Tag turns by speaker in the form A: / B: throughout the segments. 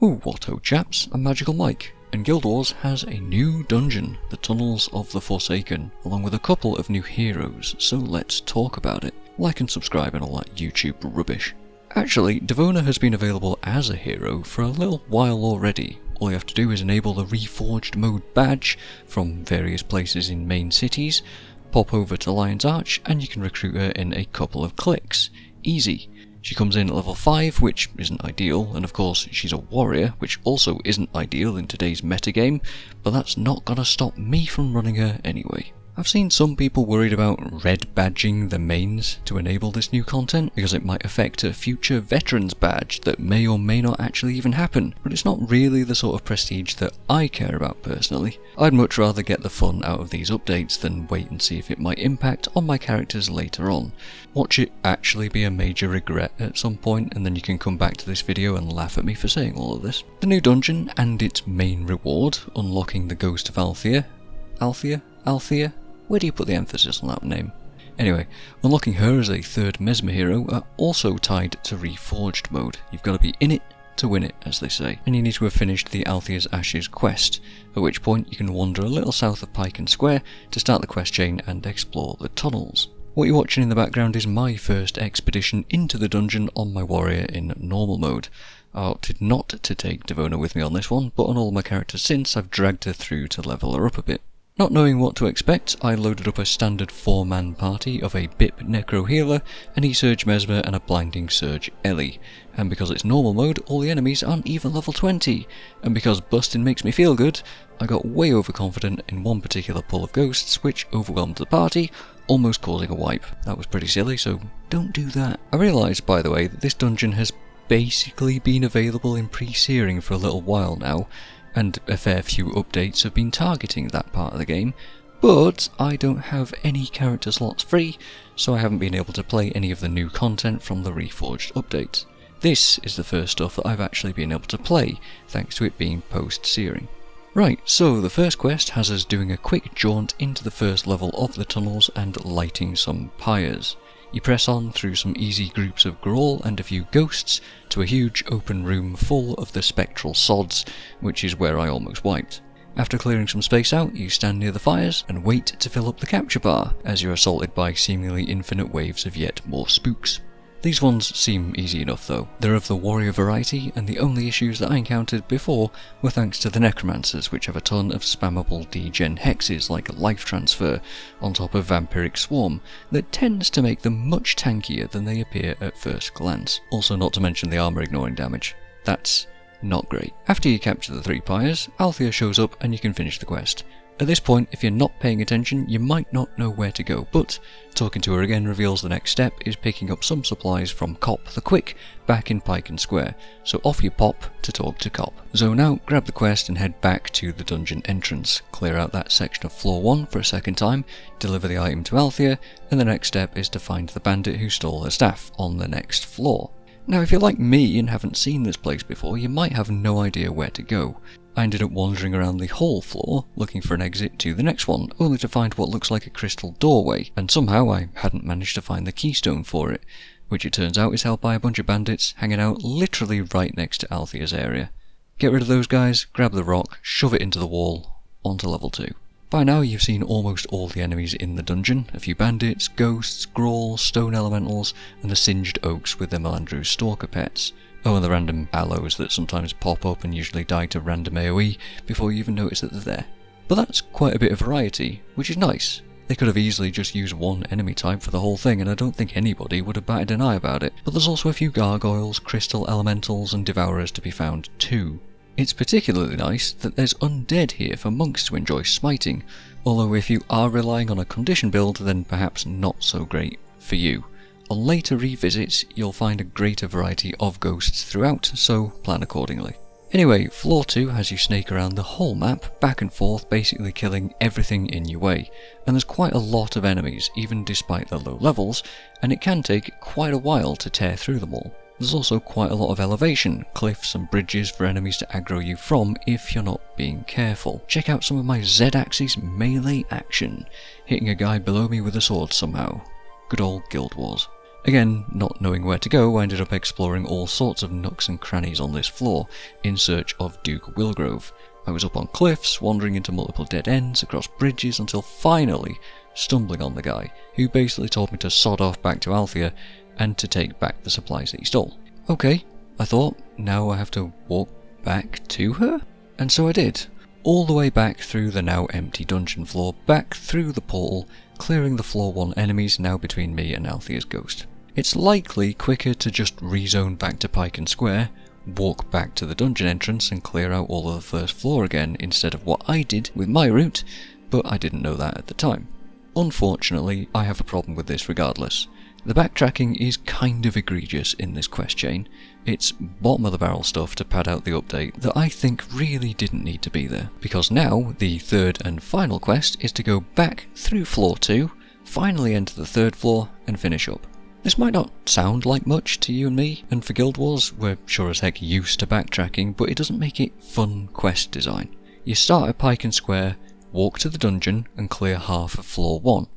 A: Ooh, what ho chaps, I'm MagicalMike, and Guild Wars has a new dungeon, the Tunnels of the Forsaken, along with a couple of new heroes, so let's talk about it. Like and subscribe and all that YouTube rubbish. Actually, Devona has been available as a hero for a little while already. All you have to do is enable the Reforged mode badge from various places in main cities, pop over to Lion's Arch, and you can recruit her in a couple of clicks. Easy. She comes in at level 5, which isn't ideal, and of course she's a warrior, which also isn't ideal in today's metagame, but that's not gonna stop me from running her anyway. I've seen some people worried about red badging the mains to enable this new content, because it might affect a future veterans badge that may or may not actually even happen, but it's not really the sort of prestige that I care about personally. I'd much rather get the fun out of these updates than wait and see if it might impact on my characters later on. Watch it actually be a major regret at some point, and then you can come back to this video and laugh at me for saying all of this. The new dungeon and its main reward, unlocking the Ghost of Althea. Althea? Where do you put the emphasis on that name? Anyway, unlocking her as a third Mesmer hero are also tied to Reforged mode. You've got to be in it to win it, as they say, and you need to have finished the Althea's Ashes quest, at which point you can wander a little south of Pike and Square to start the quest chain and explore the tunnels. What you're watching in the background is my first expedition into the dungeon on my warrior in normal mode. I opted not to take Devona with me on this one, but on all my characters since, I've dragged her through to level her up a bit. Not knowing what to expect, I loaded up a standard 4-man party of a BIP Necro Healer, an E-Surge Mesmer and a Blinding Surge Ellie. And because it's normal mode, all the enemies aren't even level 20. And because busting makes me feel good, I got way overconfident in one particular pull of ghosts which overwhelmed the party, almost causing a wipe. That was pretty silly, so don't do that. I realised, by the way, that this dungeon has basically been available in pre-searing for a little while now, and a fair few updates have been targeting that part of the game, but I don't have any character slots free, so I haven't been able to play any of the new content from the Reforged updates. This is the first stuff that I've actually been able to play, thanks to it being post-searing. Right, so the first quest has us doing a quick jaunt into the first level of the tunnels and lighting some pyres. You press on through some easy groups of Grawl and a few ghosts to a huge open room full of the spectral sods, which is where I almost wiped. After clearing some space out, you stand near the fires and wait to fill up the capture bar as you're assaulted by seemingly infinite waves of yet more spooks. These ones seem easy enough though. They're of the warrior variety, and the only issues that I encountered before were thanks to the necromancers, which have a ton of spammable degen hexes like life transfer on top of vampiric swarm that tends to make them much tankier than they appear at first glance. Also, not to mention the armor ignoring damage. That's not great. After you capture the 3 pyres, Althea shows up and you can finish the quest. At this point, if you're not paying attention, you might not know where to go, but talking to her again reveals the next step is picking up some supplies from Cop the Quick back in Pike and Square, so off you pop to talk to Cop. Zone out, grab the quest and head back to the dungeon entrance, clear out that section of floor 1 for a second time, deliver the item to Althea, and the next step is to find the bandit who stole her staff on the next floor. Now if you're like me and haven't seen this place before, you might have no idea where to go. I ended up wandering around the whole floor, looking for an exit to the next one, only to find what looks like a crystal doorway, and somehow I hadn't managed to find the keystone for it, which it turns out is held by a bunch of bandits hanging out literally right next to Althea's area. Get rid of those guys, grab the rock, shove it into the wall, onto level 2. By now you've seen almost all the enemies in the dungeon, a few bandits, ghosts, Grawl, stone elementals, and the singed oaks with their Melandru stalker pets. Oh, and the random aloes that sometimes pop up and usually die to random AoE before you even notice that they're there. But that's quite a bit of variety, which is nice. They could have easily just used one enemy type for the whole thing, and I don't think anybody would have batted an eye about it. But there's also a few gargoyles, crystal elementals, and devourers to be found too. It's particularly nice that there's undead here for monks to enjoy smiting, although if you are relying on a condition build, then perhaps not so great for you. On later revisits, you'll find a greater variety of ghosts throughout, so plan accordingly. Anyway, floor 2 has you snake around the whole map, back and forth, basically killing everything in your way. And there's quite a lot of enemies, even despite the low levels, and it can take quite a while to tear through them all. There's also quite a lot of elevation, cliffs and bridges for enemies to aggro you from if you're not being careful. Check out some of my Z-axis melee action, hitting a guy below me with a sword somehow. Good old Guild Wars. Again, not knowing where to go, I ended up exploring all sorts of nooks and crannies on this floor in search of Duke Wilgrove. I was up on cliffs, wandering into multiple dead ends, across bridges, until finally stumbling on the guy, who basically told me to sod off back to Althea and to take back the supplies that he stole. Okay, I thought, now I have to walk back to her? And so I did. All the way back through the now empty dungeon floor, back through the portal, clearing the floor 1 enemies now between me and Althea's ghost. It's likely quicker to just rezone back to Pike and Square, walk back to the dungeon entrance and clear out all of the first floor again instead of what I did with my route, but I didn't know that at the time. Unfortunately, I have a problem with this regardless. The backtracking is kind of egregious in this quest chain. It's bottom of the barrel stuff to pad out the update that I think really didn't need to be there, because now the third and final quest is to go back through floor 2, finally enter the 3rd floor and finish up. This might not sound like much to you and me, and for Guild Wars we're sure as heck used to backtracking, but it doesn't make it fun quest design. You start at Pike and Square, walk to the dungeon and clear half of floor 1,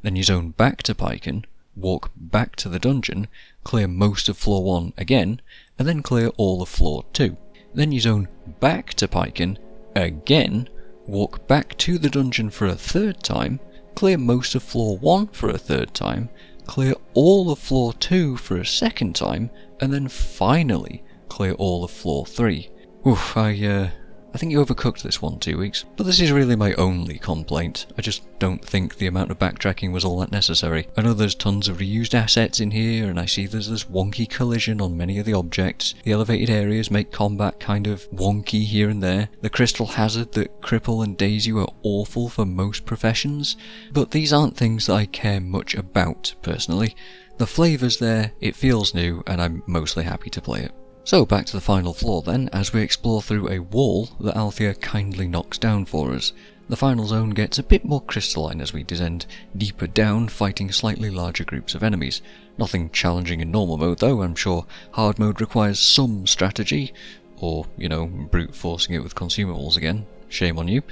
A: then you zone back to Piken, walk back to the dungeon, clear most of floor 1 again, and then clear all of floor 2. Then you zone back to Piken again, walk back to the dungeon for a 3rd time, clear most of floor 1 for a 3rd time, clear all of floor 2 for a 2nd time, and then finally clear all of floor 3. Oof, I think you overcooked this one 2 weeks, but this is really my only complaint. I just don't think the amount of backtracking was all that necessary. I know there's tons of reused assets in here, and I see there's this wonky collision on many of the objects. The elevated areas make combat kind of wonky here and there. The crystal hazard that cripple and daze you are awful for most professions, but these aren't things that I care much about, personally. The flavour's there, it feels new, and I'm mostly happy to play it. So back to the final floor then, as we explore through a wall that Althea kindly knocks down for us. The final zone gets a bit more crystalline as we descend deeper down, fighting slightly larger groups of enemies. Nothing challenging in normal mode though. I'm sure hard mode requires some strategy, or, brute forcing it with consumables again. Shame on you.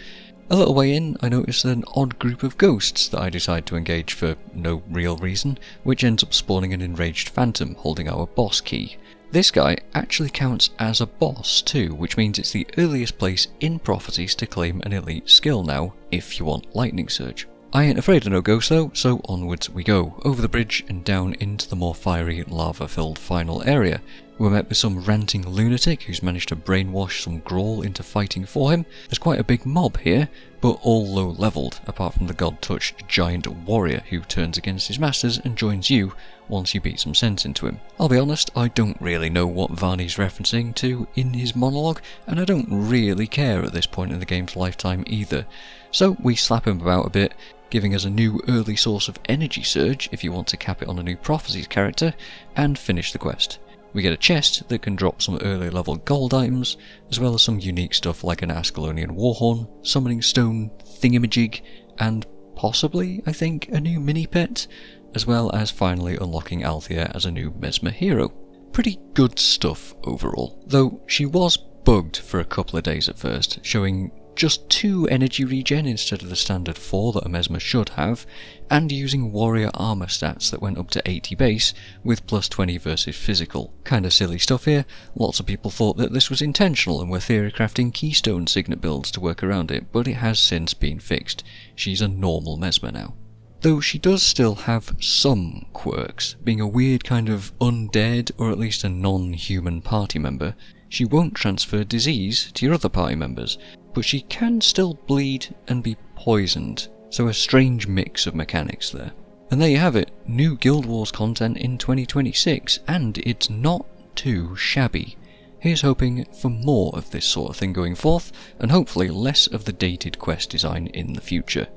A: A little way in, I notice an odd group of ghosts that I decide to engage for no real reason, which ends up spawning an enraged phantom holding our boss key. This guy actually counts as a boss too, which means it's the earliest place in Prophecies to claim an elite skill now, if you want Lightning Surge. I ain't afraid of no ghosts though, so onwards we go, over the bridge and down into the more fiery, lava-filled final area. We're met with some ranting lunatic who's managed to brainwash some Grawl into fighting for him. There's quite a big mob here, but all low-levelled, apart from the god-touched giant warrior who turns against his masters and joins you once you beat some sense into him. I'll be honest, I don't really know what Varney's referencing to in his monologue, and I don't really care at this point in the game's lifetime either. So we slap him about a bit, giving us a new early source of energy surge if you want to cap it on a new Prophecies character, and finish the quest. We get a chest that can drop some early level gold items, as well as some unique stuff like an Ascalonian warhorn, summoning stone thingamajig, and possibly, I think, a new mini-pet, as well as finally unlocking Althea as a new Mesmer hero. Pretty good stuff overall, though she was bugged for a couple of days at first, showing just 2 energy regen instead of the standard 4 that a Mesmer should have, and using warrior armor stats that went up to 80 base with plus 20 versus physical. Kinda silly stuff here. Lots of people thought that this was intentional and were theory crafting keystone signet builds to work around it, but it has since been fixed. She's a normal Mesmer now. Though she does still have some quirks, being a weird kind of undead or at least a non-human party member. She won't transfer disease to your other party members, but she can still bleed and be poisoned, so a strange mix of mechanics there. And there you have it, new Guild Wars content in 2026, and it's not too shabby. Here's hoping for more of this sort of thing going forth, and hopefully less of the dated quest design in the future.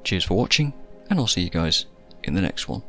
A: Cheers for watching, and I'll see you guys in the next one.